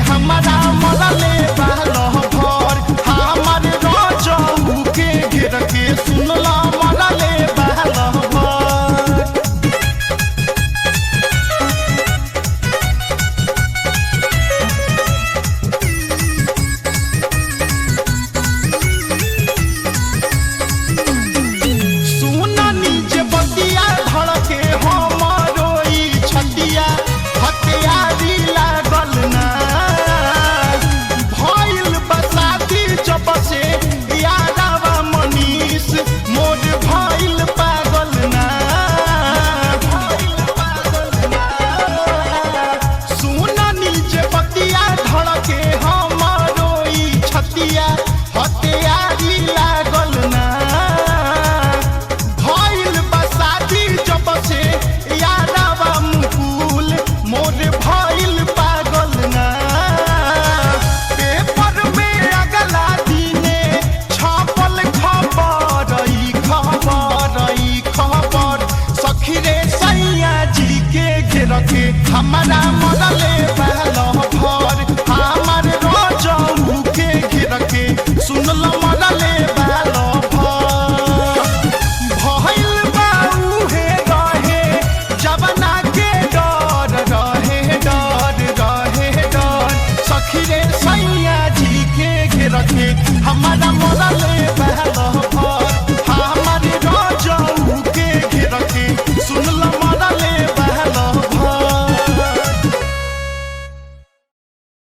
हमारा मरले बहलो भर हमारे रजऊ के घेर के सुनला मरले बहलो भर। सुना नीचे बतिया धड़के हमारो ई छतिया हथियारी लागल ना भइल बसाती जब से यादवा मनीष मोर भइल पागल ना सुना नीचे बतिया धड़के हमारो ई छतिया हथियारी लागल ना भइल बसाती जब से यादवा मुकुल मोर भइल पागल ना पेपर में अगला दिने छापल खबर सखी रे सैया जी के घेर के हमारा मरले बहलो भर हमार रजऊ के घेर के सुनल मरले बहलो भर। भइल बाऊ हे रहे जवना के डर सखी रे सैया जी के घेर के हमारा मरले